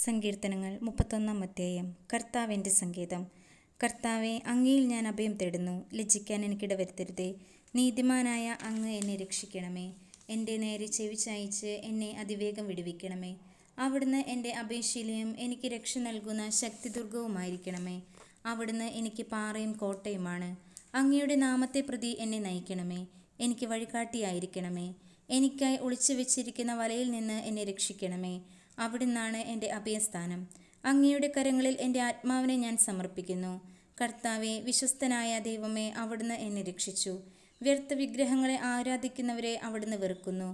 സങ്കീർത്തനങ്ങൾ 31 അധ്യായം. കർത്താവിൻ്റെ സംഗീതം. കർത്താവെ, അങ്ങയിൽ ഞാൻ അഭയം തേടുന്നു. ലജ്ജിക്കാൻ എനിക്കിട വരുത്തരുതേ. നീതിമാനായ അങ്ങ് എന്നെ രക്ഷിക്കണമേ. എൻ്റെ നേരെ ചെവി ചായിച്ച് എന്നെ അതിവേഗം വിടുവിക്കണമേ. അവിടുന്ന് എൻ്റെ അഭയശിലയും എനിക്ക് രക്ഷ നൽകുന്ന ശക്തിദുർഗവുമായിരിക്കണമേ. അവിടുന്ന് എനിക്ക് പാറയും കോട്ടയുമാണ്. അങ്ങയുടെ നാമത്തെ പ്രതി എന്നെ നയിക്കണമേ. എനിക്ക് വഴികാട്ടിയായിരിക്കണമേ. എനിക്കായി ഒളിച്ചു വെച്ചിരിക്കുന്ന വലയിൽ നിന്ന് എന്നെ രക്ഷിക്കണമേ. അവിടുന്നാണ് എൻ്റെ അഭയസ്ഥാനം. അങ്ങയുടെ കരങ്ങളിൽ എൻ്റെ ആത്മാവിനെ ഞാൻ സമർപ്പിക്കുന്നു. കർത്താവെ, വിശ്വസ്തനായ ദൈവമേ, അവിടുന്ന് എന്നെ രക്ഷിച്ചു. വ്യർത്ഥ വിഗ്രഹങ്ങളെ ആരാധിക്കുന്നവരെ അവിടുന്ന് വെറുക്കുന്നു.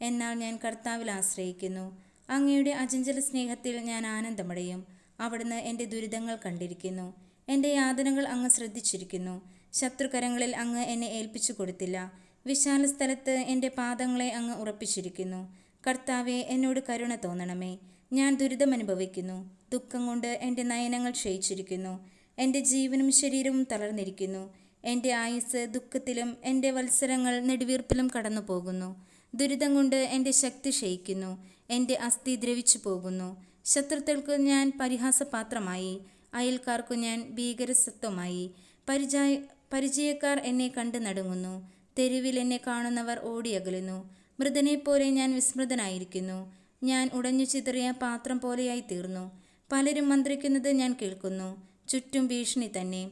എന്നാൽ ഞാൻ കർത്താവിൽ ആശ്രയിക്കുന്നു. അങ്ങയുടെ അചഞ്ചല സ്നേഹത്തിൽ ഞാൻ ആനന്ദമടയും. അവിടുന്ന് എൻ്റെ ദുരിതങ്ങൾ കണ്ടിരിക്കുന്നു. എൻ്റെ യാതനകൾ അങ്ങ് ശ്രദ്ധിച്ചിരിക്കുന്നു. ശത്രുകരങ്ങളിൽ അങ്ങ് എന്നെ ഏൽപ്പിച്ചു കൊടുത്തില്ല. വിശാല സ്ഥലത്ത് എൻ്റെ പാദങ്ങളെ അങ്ങ് ഉറപ്പിച്ചിരിക്കുന്നു. കർത്താവെ, എന്നോട് കരുണ തോന്നണമേ. ഞാൻ ദുരിതമനുഭവിക്കുന്നു. ദുഃഖം കൊണ്ട് എൻ്റെ നയനങ്ങൾ ക്ഷയിച്ചിരിക്കുന്നു. എൻ്റെ ജീവനും ശരീരവും തളർന്നിരിക്കുന്നു. എൻ്റെ ആയുസ്സ് ദുഃഖത്തിലും എൻ്റെ വത്സരങ്ങൾ നെടുവീർപ്പിലും കടന്നു പോകുന്നു. ദുരിതം കൊണ്ട് എൻ്റെ ശക്തി ക്ഷയിക്കുന്നു. എൻ്റെ അസ്ഥി ദ്രവിച്ചു പോകുന്നു. ശത്രുക്കൾക്ക് ഞാൻ പരിഹാസപാത്രമായി. അയൽക്കാർക്കു ഞാൻ ഭീകരസത്വമായി. പരിചയക്കാർ എന്നെ കണ്ട് നടുങ്ങുന്നു. തെരുവിൽ എന്നെ കാണുന്നവർ ഓടിയകലുന്നു. മൃതനെപ്പോലെ ഞാൻ വിസ്മൃതനായിരിക്കുന്നു. ഞാൻ ഉടഞ്ഞു ചിതറിയ പാത്രം പോലെയായി തീർന്നു. പലരും മന്ത്രിക്കുന്നത് ഞാൻ കേൾക്കുന്നു. ചുറ്റും ഭീഷണി തന്നെ.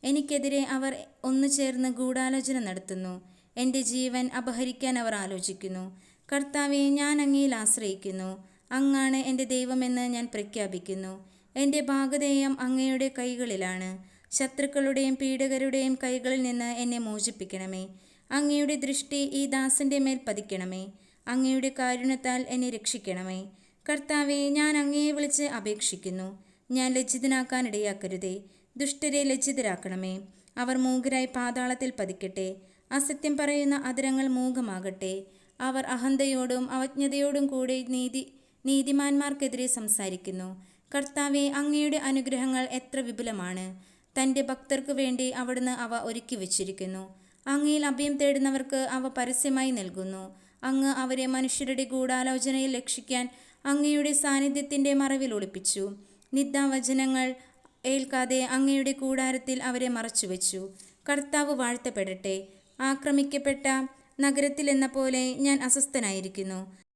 എനിക്കെതിരെ അവർ ഒന്നു ചേർന്ന് ഗൂഢാലോചന നടത്തുന്നു. എൻ്റെ ജീവൻ അപഹരിക്കാൻ അവർ ആലോചിക്കുന്നു. കർത്താവെ, ഞാൻ അങ്ങയിൽ ആശ്രയിക്കുന്നു. അങ്ങാണ് എൻ്റെ ദൈവമെന്ന് ഞാൻ പ്രഖ്യാപിക്കുന്നു. എൻ്റെ ഭാഗധേയം അങ്ങയുടെ കൈകളിലാണ്. ശത്രുക്കളുടെയും പീഡകരുടെയും കൈകളിൽ നിന്ന് എന്നെ മോചിപ്പിക്കണമേ. അങ്ങയുടെ ദൃഷ്ടി ഈ ദാസൻ്റെ മേൽ പതിക്കണമേ. അങ്ങയുടെ കാരുണ്യത്താൽ എന്നെ രക്ഷിക്കണമേ. കർത്താവെ, ഞാൻ അങ്ങയെ വിളിച്ച് അപേക്ഷിക്കുന്നു. ഞാൻ ലജ്ജിതനാക്കാൻ ഇടയാക്കരുതേ. ദുഷ്ടരെ ലജ്ജിതരാക്കണമേ. അവർ മൂകരായി പാതാളത്തിൽ പതിക്കട്ടെ. അസത്യം പറയുന്ന അധരങ്ങൾ മൂകമാകട്ടെ. അവർ അഹന്തയോടും അവജ്ഞതയോടും കൂടി നീതിമാന്മാർക്കെതിരെ സംസാരിക്കുന്നു. കർത്താവെ, അങ്ങയുടെ അനുഗ്രഹങ്ങൾ എത്ര വിപുലമാണ്. തൻ്റെ ഭക്തർക്കു വേണ്ടി അവിടുന്ന് അവ ഒരുക്കി വച്ചിരിക്കുന്നു. അങ്ങയിൽ അഭയം തേടുന്നവർക്ക് അവ പരസ്യമായി നൽകുന്നു. അങ്ങ് അവരെ മനുഷ്യരുടെ ഗൂഢാലോചനയിൽ രക്ഷിക്കാൻ അങ്ങയുടെ സാന്നിധ്യത്തിൻ്റെ മറവിൽ ഒളിപ്പിച്ചു. നിന്ദാവചനങ്ങൾ ഏൽക്കാതെ അങ്ങയുടെ കൂടാരത്തിൽ അവരെ മറച്ചുവെച്ചു. കർത്താവ് വാഴ്ത്തപ്പെടട്ടെ. ആക്രമിക്കപ്പെട്ട നഗരത്തിലെന്ന പോലെ ഞാൻ അസ്വസ്ഥനായിരിക്കുന്നു.